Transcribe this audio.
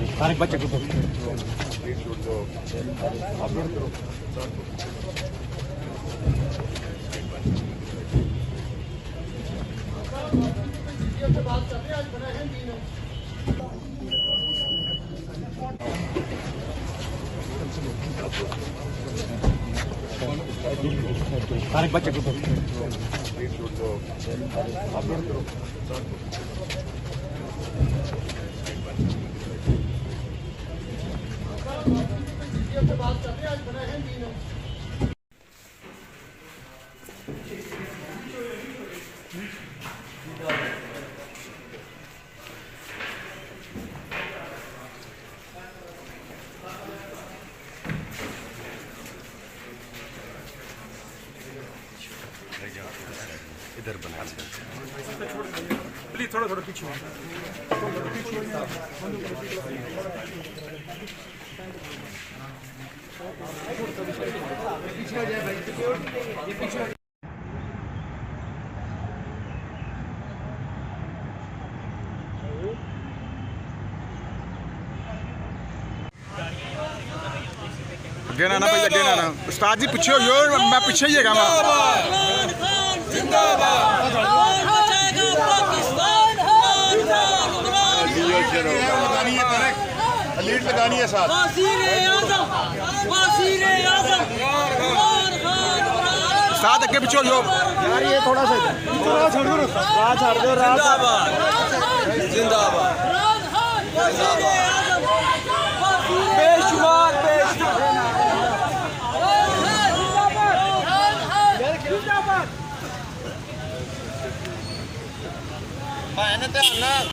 सारे बच्चे को सारे बच्चे को इधर बना प्लीज थोड़ा थोड़ा पीछे अगे ना भाई अगे ना उस्ताद जी पीछे हो मैं पीछे ही है लीड लगानी है साथ साथ अगे पीछे हो यार ये थोड़ा सा छोड़ दो राह छोड़ दो जिंदाबाद बेशुमार बेशुमार